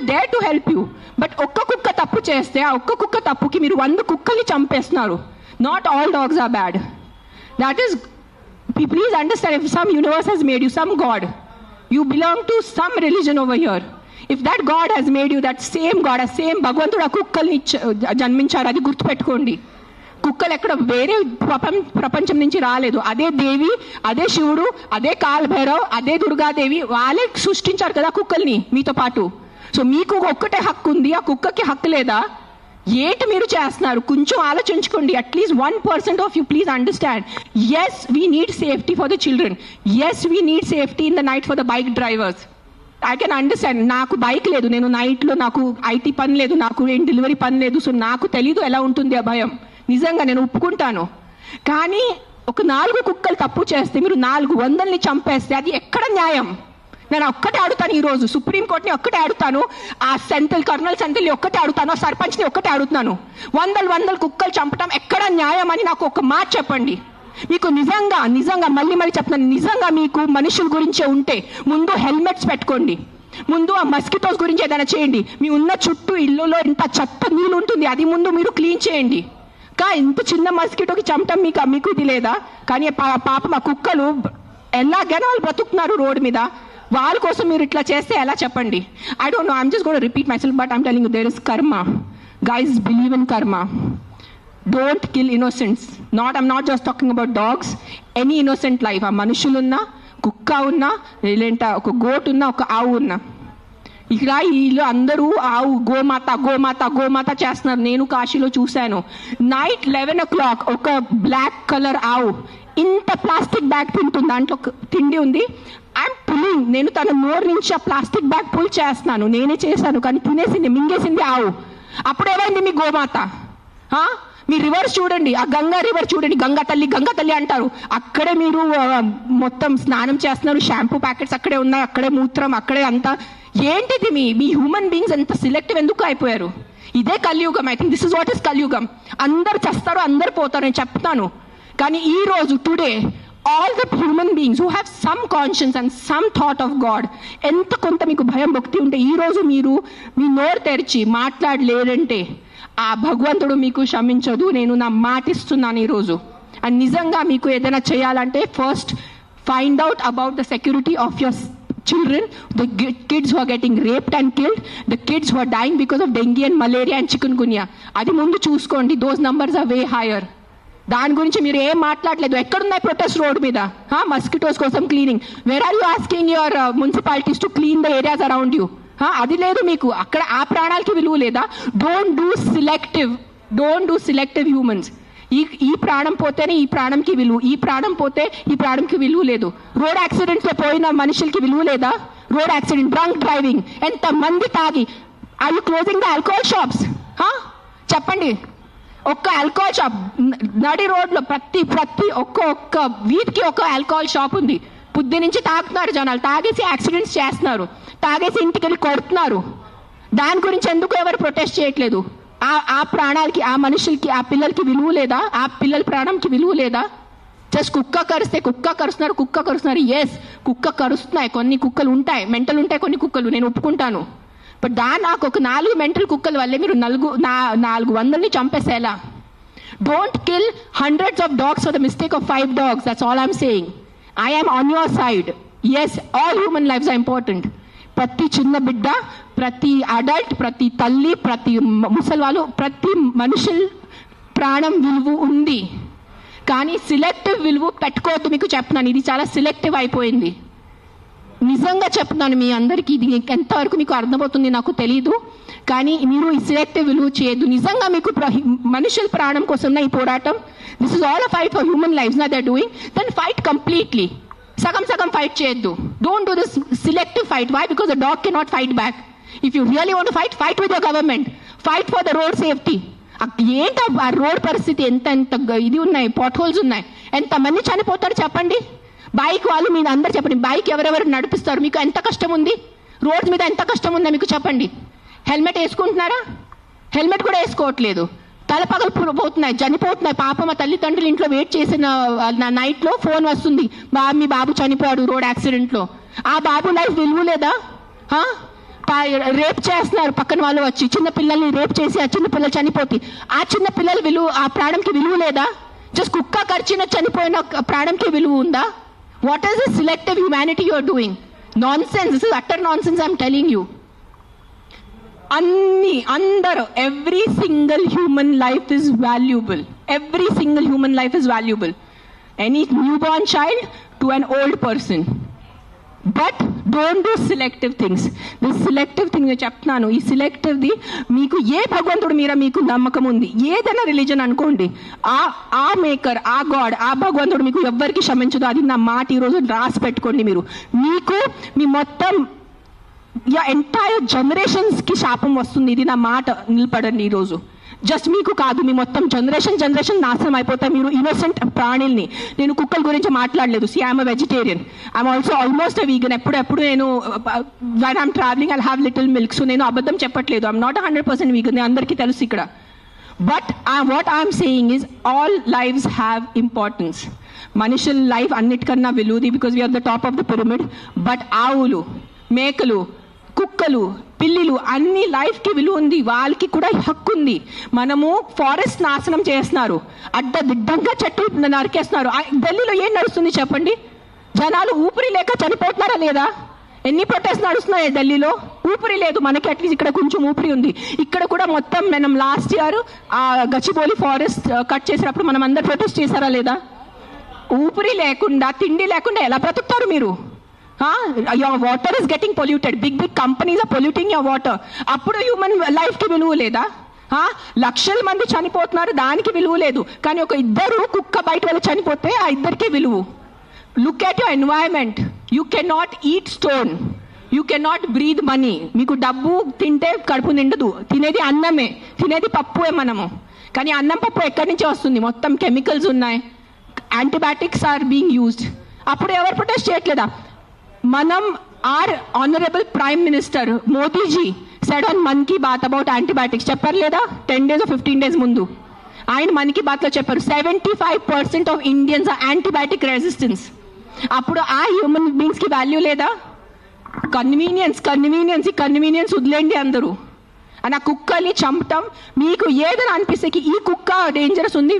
There to help you. But ఒక్క కుక్క తప్పు చేస్తే ఆ ఒక్క కుక్క తప్పుకి మీరు 100 కుక్కల్ని చంపేస్తున్నారు. Not all dogs are bad. That is, please understand, if some universe he's made you, some god, you belong to some religion over here. If that god he's made you, that same god, ఆ same భగవంతుడు ఆ కుక్కల్ని జన్మించారు. అది గుర్తుపెట్టుకోండి. కుక్కలు ఎక్కడ వేరే ప్రపంచం నుంచి రాలేదు. అదే దేవి, అదే శివుడు, అదే కాల్ భైరవ్, అదే దుర్గాదేవి, వాళ్ళే సృష్టించారు కదా కుక్కల్ని మీతో పాటు. సో మీకు ఒక్కటే హక్కు ఉంది, ఆ కుక్కకి హక్కు లేదా? ఏంటి మీరు చేస్తున్నారు? కొంచెం ఆలోచించుకోండి. At least 1% of you please understand. Yes, we need safety for the children. Yes, we need safety in the night for the bike drivers. I can understand. నాకు బైక్ లేదు, నేను నైట్లో నాకు ఐటీ పని లేదు, నాకు ఏం డెలివరీ పని లేదు. సో నాకు తెలీదు ఎలా ఉంటుంది ఆ భయం. నిజంగా నేను ఒప్పుకుంటాను. కానీ ఒక 4 కుక్కలు తప్పు చేస్తే మీరు 400ని చంపేస్తే అది ఎక్కడ న్యాయం? నేను ఒక్కటే అడుగుతాను ఈరోజు, సుప్రీంకోర్టుని ఒక్కటే అడుగుతాను, ఆ కర్నల్ సెంట్రల్ని ఒక్కటే అడుగుతాను, ఆ సర్పంచ్ని ఒక్కటే అడుగుతాను. 100 కుక్కలు చంపటం ఎక్కడ న్యాయం అని నాకు ఒక మాట చెప్పండి. మీకు నిజంగా మళ్ళీ చెప్తున్నాను, నిజంగా మీకు మనుషుల గురించే ఉంటే ముందు హెల్మెట్స్ పెట్టుకోండి. ముందు ఆ మస్కిటోస్ గురించి ఏదైనా చేయండి. మీ ఉన్న చుట్టూ ఇల్లులో ఇంత చెత్త నీళ్ళు ఉంటుంది, అది ముందు మీరు క్లీన్ చేయండి. ఇంత చిన్న మస్కిటోకి చంపటం మీకు ఇది లేదా? కానీ పాపం ఆ కుక్కలు ఎలాగైనా వాళ్ళు బ్రతుకుతున్నారు రోడ్డు మీద. వాళ్ళ కోసం మీరు ఇట్లా చేస్తే ఎలా చెప్పండి? I don't know, I'm just gonna repeat myself, but I'm telling you, there is karma. Guys, believe in karma. Don't kill innocents. I'm not just talking about dogs, any innocent life. ఆ మనుషులున్నా, కుక్క ఉన్నా, లేదంటే ఒక గోట్ ఉన్నా, ఒక ఆవు ఉన్నా. ఇక్కడ వీళ్ళు అందరూ ఆవు గోమాత చేస్తున్నారు. నేను కాశీలో చూశాను. నైట్ 11 o'clock ఒక బ్లాక్ కలర్ ఆవు ఇంత ప్లాస్టిక్ బ్యాగ్ తింటుంది. దాంట్లో తిండి ఉంది. ఐఎమ్ పుల్లింగ్, నేను తన నోరు నుంచి ఆ ప్లాస్టిక్ బ్యాగ్ పుల్ చేస్తున్నాను. నేనే చేశాను, కానీ తినేసింది, మింగేసింది ఆవు. అప్పుడేమైంది మీ గోమాత? మీ రివర్స్ చూడండి, ఆ గంగా రివర్ చూడండి, గంగా తల్లి అంటారు. అక్కడే మీరు మొత్తం స్నానం చేస్తున్నారు, షాంపూ ప్యాకెట్స్ అక్కడే ఉన్నాయి, అక్కడే మూత్రం, అక్కడే అంతా. ఏంటిది మీ హ్యూమన్ బీయింగ్స్ ఎంత సిలెక్టివ్ ఎందుకు అయిపోయారు? ఇదే కలియుగం. I think this is what is కలియుగం. అందరు చేస్తారు, అందరు పోతారు, నేను చెప్తాను. కానీ ఈ రోజు today all the human beings who have some conscience and some thought of God, ఎంత కొంత మీకు భయం భక్తి ఉంటే ఈ రోజు మీరు మీ నోరు తెరిచి మాట్లాడలేరంటే ఆ భగవంతుడు మీకు క్షమించదు. నేను నా మాటిస్తున్నాను ఈరోజు. అండ్ నిజంగా మీకు ఏదైనా చేయాలంటే first find out about the security of your children, the kids who are getting raped and killed, the kids who are dying because of dengue and malaria and chikungunya. అది ముందు చూసుకోండి. those numbers are way higher. దాని గురించి మీరు ఏం మాట్లాడలేదు. ఎక్కడున్నాయి protest road మీద? మస్కిటోస్ కోసం cleaning. Where are you asking your municipalities to clean the areas around you? అది లేదు మీకు. అక్కడ ఆ ప్రాణాలకి విలువ లేదా? Don't do selective humans. ఈ ప్రాణం పోతేనే ఈ ప్రాణంకి విలువ, ఈ ప్రాణం పోతే ఈ ప్రాణంకి విలువ లేదు. రోడ్ యాక్సిడెంట్స్లో పోయిన మనుషులకి విలువ లేదా? రోడ్ యాక్సిడెంట్, డ్రంక్ డ్రైవింగ్, ఎంత మంది తాగి. Are you closing the alcohol shops? చెప్పండి. ఒక్క ఆల్కహాల్ షాప్ నడి రోడ్లో ప్రతి ఒక్క వీధికి ఒక ఆల్కహాల్ షాప్ ఉంది. పొద్దు నుంచి తాగుతున్నారు జనాలు, తాగేసి యాక్సిడెంట్స్ చేస్తున్నారు, తాగేసి ఇంటికి వెళ్ళి కొడుతున్నారు. దాని గురించి ఎందుకు ఎవరు ప్రొటెస్ట్ చేయట్లేదు? ఆ ప్రాణాలకి, ఆ మనుషులకి, ఆ పిల్లలకి విలువ లేదా? ఆ పిల్లల ప్రాణంకి విలువ లేదా? జస్ట్ కుక్క కరుస్తున్నారు. ఎస్, కుక్క కరుస్తున్నాయి. కొన్ని కుక్కలు ఉంటాయి, మెంటల్ ఉంటాయి కొన్ని కుక్కలు, నేను ఒప్పుకుంటాను. బట్ నాకు ఒక 4 మెంటల్ కుక్కల వల్లే మీరు 400ని చంపేసేలా? Don't kill hundreds of dogs for the mistake of 5 dogs. That's all I'm saying. I am on your side. Yes, all human lives are important. ప్రతి చిన్న బిడ్డ, ప్రతి అడల్ట్, ప్రతి తల్లి, ప్రతి ముసలివాళ్ళు, ప్రతి మనుషుల ప్రాణం విలువ ఉంది. కానీ సిలెక్టివ్ విలువ పెట్టుకోవద్దు. మీకు చెప్తున్నాను, ఇది చాలా సిలెక్టివ్ అయిపోయింది. నిజంగా చెప్తున్నాను మీ అందరికీ. ఇది ఎంతవరకు మీకు అర్థమవుతుంది నాకు తెలీదు, కానీ మీరు ఈ సిలెక్టివ్ విలువ చేయొద్దు. నిజంగా మీకు మనుషుల ప్రాణం కోసం ఈ పోరాటం, this is all a fight for human lives నా they are doing. Then fight completely. సగం ఫైట్ చేయొద్దు. Don't do this selective fight. Why? Because the dog cannot fight back. If you really want to fight with your government. Fight for the road safety. ఏంటి ఆ road పరిస్థితి? ఎంత ఇది ఉన్నాయి, pot holes ఉన్నాయి, ఎంతమంది చనిపోతారు చెప్పండి. బైక్ వాళ్ళు మీరు అందరు చెప్పండి, బైక్ ఎవరెవరు నడిపిస్తారు? మీకు ఎంత కష్టం ఉంది? రోడ్స్ మీద ఎంత కష్టం ఉందా మీకు చెప్పండి. హెల్మెట్ వేసుకుంటున్నారా? హెల్మెట్ కూడా వేసుకోవట్లేదు. తల పగలిపోతున్నాయి, చనిపోతున్నాయి. పాప మా తల్లిదండ్రులు ఇంట్లో వెయిట్ చేసిన నైట్లో ఫోన్ వస్తుంది, మీ బాబు చనిపోయాడు రోడ్ యాక్సిడెంట్లో. ఆ బాబు లైఫ్ విలువ లేదా? రేప్ చేస్తున్నారు పక్కన వాళ్ళు వచ్చి, చిన్న పిల్లల్ని రేప్ చేసి ఆ చిన్న పిల్లలు చనిపోతే ఆ చిన్న పిల్లల విలువ, ఆ ప్రాణంకి విలువ లేదా? జస్ట్ కుక్క కరిచిన చనిపోయిన ప్రాణంకి విలువ ఉందా? What is this selective humanity you are doing? Nonsense, this is utter nonsense I'm telling you. అందరూ, every single human life is valuable. Every single human life is valuable. Any new born child to an old person. But don't do selective things. This selective thing నేను చెప్తున్నాను, ఈ సెలెక్టివ్ది మీకు ఏ భగవంతుడు మీద మీకు నమ్మకం ఉంది, ఏదైనా రిలీజన్ అనుకోండి, ఆ మేకర్, ఆ గాడ్, ఆ భగవంతుడు మీకు ఎవ్వరికి క్షమించదు. అది నా మాట, ఈరోజు రాసి పెట్టుకోండి. మీకు మీ మొత్తం ఎంటైర్ జనరేషన్స్కి శాపం వస్తుంది. ఇది నా మాట, నిలబడండి ఈరోజు. జస్ట్ మీకు కాదు, మీ మొత్తం జనరేషన్ నాశనం అయిపోతాయి. మీరు ఇన్నోసెంట్ ప్రాణుల్ని, నేను కుక్కల గురించి మాట్లాడలేదు. See I'm vegetarian, I'm also almost vegan. ఎప్పుడు నేను when I'm traveling I'll have little milk. So నేను అబద్ధం చెప్పట్లేదు, ఐఎమ్ నాట్ 100% వీగన్, అందరికీ తెలుసు ఇక్కడ. But what I'm saying is all lives have importance. మనుషుల లైఫ్ అన్నిటికన్నా విలువది, because we're the top of the pyramid. But ఆవులు, మేకలు, కుక్కలు, పిల్లిలు అన్ని లైఫ్కి విలువ ఉంది, వాళ్ళకి కూడా హక్కు ఉంది. మనము ఫారెస్ట్ నాశనం చేస్తున్నారు, అడ్డదిడ్డంగా చెట్టు నరికేస్తున్నారు. ఢిల్లీలో ఏం నడుస్తుంది చెప్పండి? జనాలు ఊపిరి లేక చనిపోతున్నారా లేదా? ఎన్ని ప్రొటెస్ట్ నడుస్తున్నాయి ఢిల్లీలో? ఊపిరి లేదు. మనకి అట్లీస్ట్ ఇక్కడ కొంచెం ఊపిరి ఉంది. ఇక్కడ కూడా మొత్తం మనం లాస్ట్ ఇయర్ ఆ గచ్చిబౌలి ఫారెస్ట్ కట్ చేసినప్పుడు మనం అందరు ప్రొటెస్ట్ చేశారా లేదా? ఊపిరి లేకుండా, తిండి లేకుండా ఎలా బ్రతుకుతారు మీరు? Your water is getting polluted. Big companies are polluting your water. అప్పుడు హ్యూమన్ లైఫ్కి విలువ లేదా? లక్షల మంది చనిపోతున్నారు, దానికి విలువ లేదు. కానీ ఒక ఇద్దరు కుక్క బయట వెళ్ళి చనిపోతే ఆ ఇద్దరికి విలువ. Look at your environment. You can not eat stone, you can not breathe money. మీకు డబ్బు తింటే కడుపు నిండదు, తినేది అన్నమే, తినేది పప్పుే మనము. కానీ అన్నం పప్పు ఎక్కడి నుంచి వస్తుంది? మొత్తం కెమికల్స్ ఉన్నాయి, యాంటీబయాటిక్స్ ఆర్ బీయింగ్ యూజ్డ్. అప్పుడు ఎవరు ప్రొటెస్ట్ చేయట్లేదా? మనం, our honorable prime minister Modi ji said on Mann Ki Baat about antibiotics. చెప్పారు లేదా? 10 days or 15 days ముందు ఆయన మన్ కీ బాత్ లో చెప్పారు 75% of Indians are antibiotic resistance. అప్పుడు ఆ హ్యూమన్ బీయింగ్స్ కి వాల్యూ లేదా? కన్వీనియన్స్ వదిలేండి అందరూ. ఆ కుక్కల్ని చంపటం మీకు ఏదైనా అనిపిస్తే ఈ కుక్క డేంజరస్ ఉంది,